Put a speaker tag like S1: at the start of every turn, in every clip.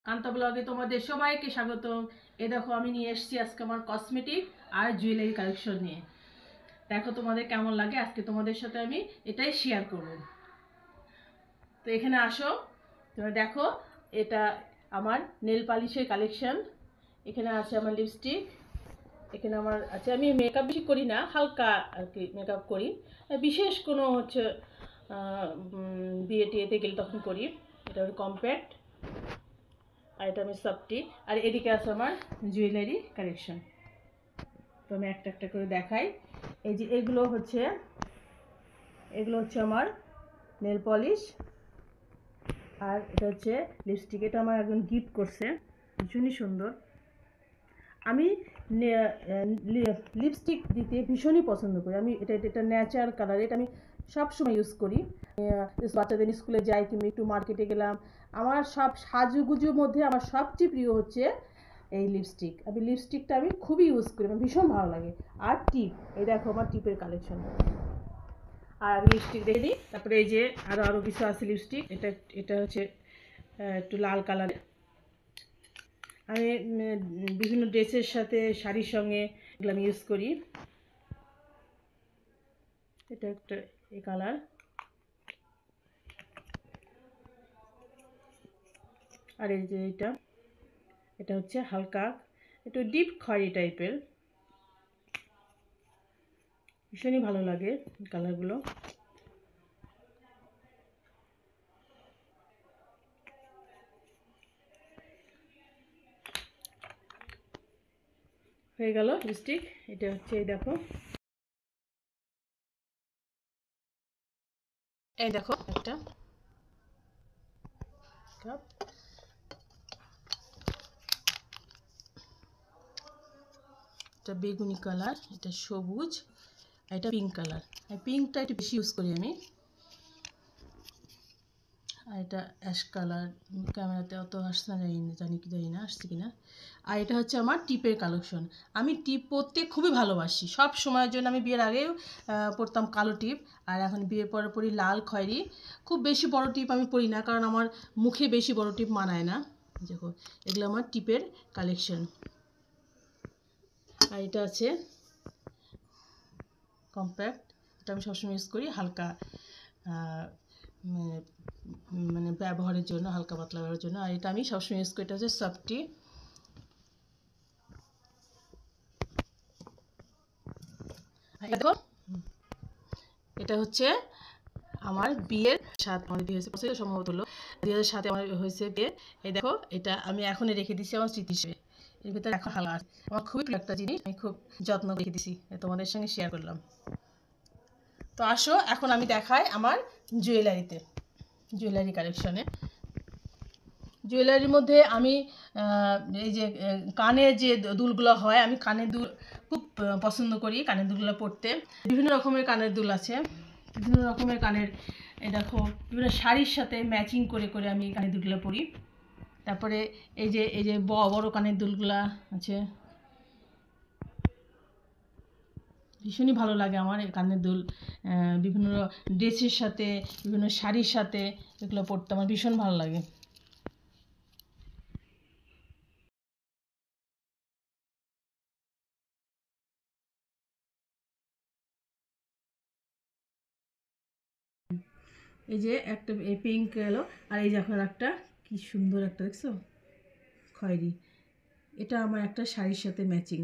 S1: কান্তা ব্লগে তোমাদের সবাইকে স্বাগতম। দেখো আমি নিয়ে এসেছি আজকে আমার কসমেটিক আর জুয়েলারি কালেকশন নিয়ে। দেখো তোমাদের কেমন লাগে, আজকে তোমাদের সাথে আমি এটাই শেয়ার করব। তো এখানে আসো, তোমরা দেখো এটা আমার নেল পালিশের কালেকশন। এখানে আছে আমার লিপস্টিক, এখানে আমার আছে, আমি মেকআপ বেশি করি না, হালকা আর কি মেকআপ করি, বিশেষ কোনো হচ্ছে বিয়ে টিয়েতে গেলে তখন করি। এটা হলো কম্প্যাক্ট, আর এটা আমি সফটি, আর এদিকে আছে আমার জুয়েলারি কালেকশন। তো আমি একটা একটা করে দেখাই। এই যে এগুলো হচ্ছে আমার নেল পলিশ, আর এটা হচ্ছে লিপস্টিক। এটা আমার একজন গিফট করছে, ভীষণই সুন্দর। আমি লিপস্টিক দিতে ভীষণই পছন্দ করি। আমি এটা ন্যাচারাল কালার, এটা আমি সবসময় ইউজ করি। বাচ্চাদের স্কুলে যাই কিংবা একটু মার্কেটে গেলাম, আমার সব সাজুগুজুর মধ্যে আমার সবচেয়ে প্রিয় হচ্ছে এই লিপস্টিক। লিপস্টিকটা আমি খুবই ইউজ করি, আমার ভীষণ ভালো লাগে। আর টিপ, এই দেখো আমার টিপের কালেকশন। আর আমি লিপস্টিক দেখে দিই, তারপরে এই যে আরও কিছু আছে লিপস্টিক। এটা হচ্ছে একটু লাল কালারের। আমি বিভিন্ন ড্রেসের সাথে শাড়ির সঙ্গে এগুলো আমি ইউজ করি। এটা একটা এই কালার। আর এই যে এটা হচ্ছে হালকা একটু ডিপ খয়েরি টাইপের, ভীষণই ভালো লাগে কালারগুলো। হয়ে গেল লিপস্টিক। এটা হচ্ছে এই দেখো, এই দেখো একটা কাপ। এটা বেগুনি কালার, এটা সবুজ, আর এটা পিঙ্ক কালার। আর পিঙ্কটা একটু বেশি ইউজ করি আমি। আর এটা অ্যাশ কালার, ক্যামেরাতে অত আসছে না, জানি না আসছে কিনা। আর এটা হচ্ছে আমার টিপের কালেকশন। আমি টিপ পরতে খুবই ভালোবাসি, সব সময়ের জন্য। আমি বিয়ের আগেও পরতাম কালো টিপ, আর এখন বিয়ের পরে পরি লাল খয়েরি। খুব বেশি বড় টিপ আমি পরি না, কারণ আমার মুখে বেশি বড় টিপ মানায় না। দেখো এগুলো আমার টিপের কালেকশন। আর এটা আছে কম্প্যাক্ট, এটা আমি সবসময় ইউজ করি হালকা মানে ব্যবহারের জন্য, হালকা পাতলা ব্যবহারের জন্য। আর এটা আমি সবসময় ইউজ করি, এটা হচ্ছে সফটি। দেখো এটা হচ্ছে আমার বিয়ের সাথে, আমার বিয়ে হয়েছে পছন্দ সম্ভবত হলো 2007 আমার হয়েছে বিয়ে। এই দেখো এটা আমি এখনই রেখে দিচ্ছি আমার স্মৃতি হিসেবে। এর ভিতরে এখন হালা আছে, আমার খুবই প্রিয় একটা জিনিস, আমি খুব যত্ন রেখে দিছি, তোমাদের সঙ্গে শেয়ার করলাম। তো আসো এখন আমি দেখাই আমার জুয়েলারি কালেকশনে। জুয়েলারির মধ্যে আমি এই যে কানের যে দুলগুলো হয়, আমি কানের দুল খুব পছন্দ করি, কানের দুলগুলো পরতে। বিভিন্ন রকমের কানের দুল আছে, বিভিন্ন রকমের কানের। এই দেখো বিভিন্ন শাড়ির সাথে ম্যাচিং করে করে আমি কানের দুলগুলো পরি। তারপরে এই যে বড় কানের দুলগুলা আছে, ভীষণই ভালো লাগে আমার এই কানের দুল। বিভিন্ন ড্রেসের সাথে, বিভিন্ন শাড়ির সাথে এগুলো পরতে আমার ভীষণ ভালো লাগে। এই যে একটা এই পিঙ্ক এলো, আর এই যে এখন একটা কি সুন্দর একটা দেখছো খয়েরি, এটা আমার একটা শাড়ির সাথে ম্যাচিং।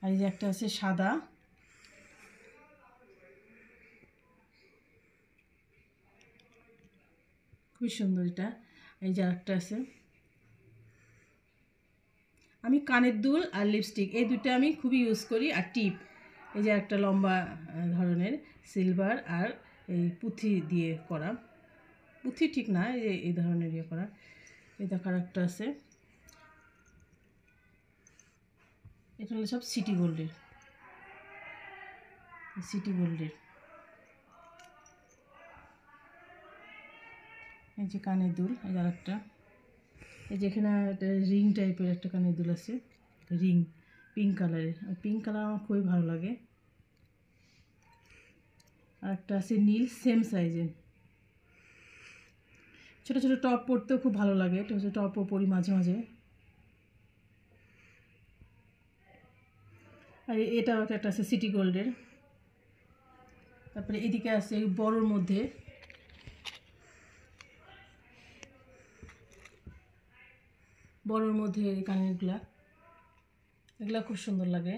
S1: আর এই যে একটা আছে সাদা, খুবই সুন্দর এটা। এই যে একটা আছে। আমি কানের দুল আর লিপস্টিক এই দুটো আমি খুবই ইউজ করি। আর টিপ, এই যে একটা লম্বা ধরনের সিলভার আর এই পুঁথি দিয়ে করা, পুঁথি ঠিক না, এই ধরনের ইয়ে করা। এই দেখার একটা আছে, এটা হলো সব সিটি গোল্ডের। এই যে কানের দুল, এই আর একটা, এই যে এখানে একটা রিং টাইপের একটা কানের দুল আছে, রিং পিঙ্ক কালারের। পিঙ্ক কালার আমার খুবই ভালো লাগে। আর একটা আছে নীল, সেম সাইজের। ছোটো ছোটো টপ পরতেও খুব ভালো লাগে, ছোটো ছোটো টপও পরি মাঝে মাঝে। আর এটাও একটা আছে সিটি গোল্ডের। তারপরে এদিকে আছে বড়োর মধ্যে, এই কানেরগুলা, এগুলা খুব সুন্দর লাগে।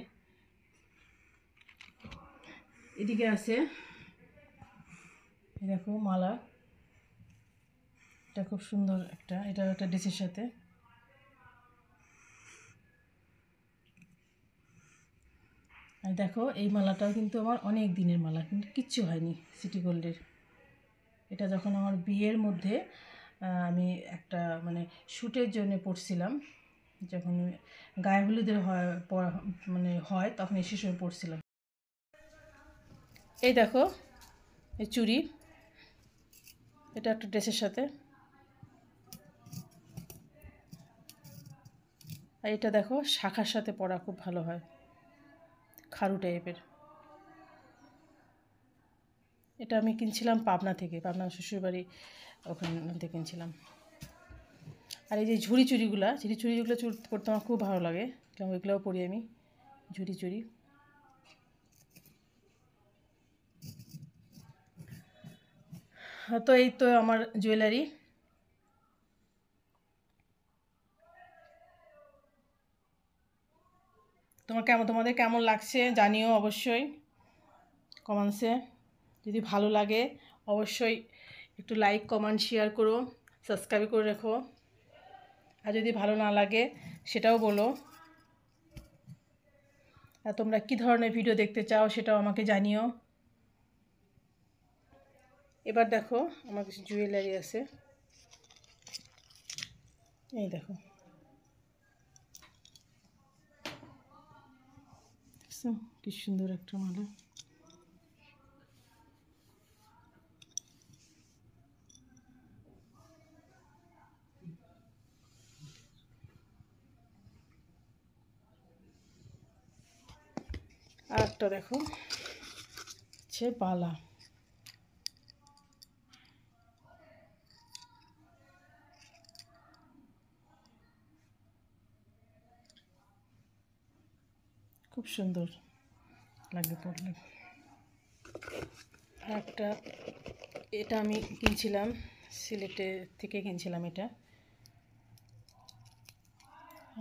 S1: এদিকে আছে দেখো মালা, এটা খুব সুন্দর এটা একটা ড্রেসের সাথে। আর দেখো এই মালাটাও কিন্তু আমার অনেক দিনের মালা, কিন্তু কিচ্ছু হয়নি, সিটি গোল্ডের। এটা যখন আমার বিয়ের মধ্যে আমি একটা মানে শ্যুটের জন্য পরছিলাম, যখন গায়ে হলুদের হয় তখন এসে সময় পরছিলাম। এই দেখো এই চুড়ি, এটা একটা ড্রেসের সাথে। আর এটা দেখো শাখার সাথে পরা খুব ভালো হয়, খারু টাইপের। এটা আমি কিনছিলাম পাবনা থেকে, পাবনা শ্বশুরবাড়ি ওখান থেকে কিনছিলাম। আর এই যে ঝুড়ি চুড়িগুলো পরতে আমার খুব ভালো লাগে, ওইগুলোও পরি আমি, ঝুড়ি চুড়ি। তো এই তো আমার জুয়েলারি। তোমাদের কেমন লাগছে জানিও অবশ্যই কমেন্টসে। যদি ভালো লাগে অবশ্যই একটু লাইক কমেন্ট শেয়ার করো, সাবস্ক্রাইব করে রেখো। আর যদি ভালো না লাগে সেটাও বলো। আর তোমরা কী ধরনের ভিডিও দেখতে চাও সেটাও আমাকে জানিও। এবার দেখো আমার কিছু জুয়েলারি আছে, এই দেখো কি সুন্দর একটা মালা। আর একটা দেখো হচ্ছে বালা, খুব সুন্দর লাগে পড়লে। আর একটা এটা আমি কিনছিলাম সিলেটে থেকে কিনছিলাম, এটা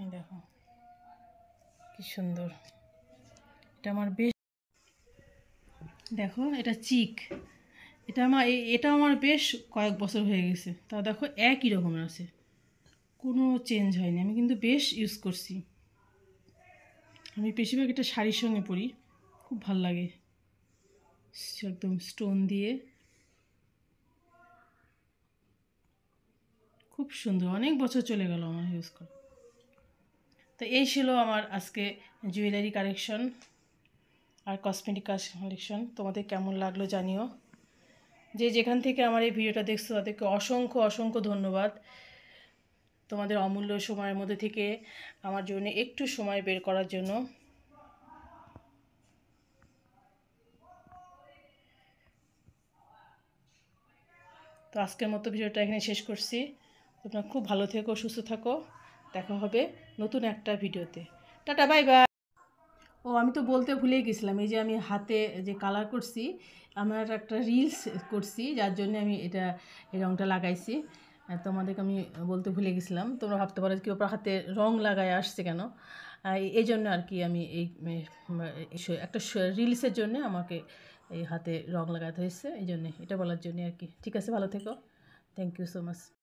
S1: এই দেখো কি সুন্দর। এটা আমার বেশ, দেখো এটা চিক, এটা আমার বেশ কয়েক বছর হয়ে গেছে, তা দেখো একই রকমের আছে, কোনো চেঞ্জ হয়নি। আমি কিন্তু বেশ ইউজ করছি, আমি বেশিরভাগ এটা শাড়ির সঙ্গে পরি, খুব ভাল লাগে, একদম স্টোন দিয়ে, খুব সুন্দর, অনেক বছর চলে গেল আমার ইউজ করা। তো এই ছিল আমার আজকে জুয়েলারি কালেকশন আর কসমেটিক কালেকশন। তোমাদের কেমন লাগলো জানিও। যে যেখান থেকে আমার এই ভিডিওটা দেখছো তাদেরকে অসংখ্য অসংখ্য ধন্যবাদ, তোমাদের অমূল্য সময়ের মধ্যে থেকে আমার জন্য একটু সময় বের করার জন্য। তো আজকের মতো ভিডিওটা এখানে শেষ করছি। তোমরা খুব ভালো থেকো, সুস্থ থাকো, দেখা হবে নতুন একটা ভিডিওতে। Tata, bye bye. ও আমি তো বলতে ভুলেই গেছিলাম, এই যে আমি হাতে যে কালার করছি, আমার একটা রিলস করছি, যার জন্য আমি এই রঙটা লাগাইছি। তোমাদেরকে আমি বলতে ভুলে গেছিলাম, তোমরা ভাবতে পারো কি ওপর হাতে রং লাগায় আসছে কেন, এই জন্য আর কি আমি একটা রিলসের জন্য আমাকে এই হাতে রং লাগাতে হয়েছে, এই জন্যে এটা বলার জন্য আর কি। ঠিক আছে, ভালো থেকো, থ্যাংক ইউ সো মাচ।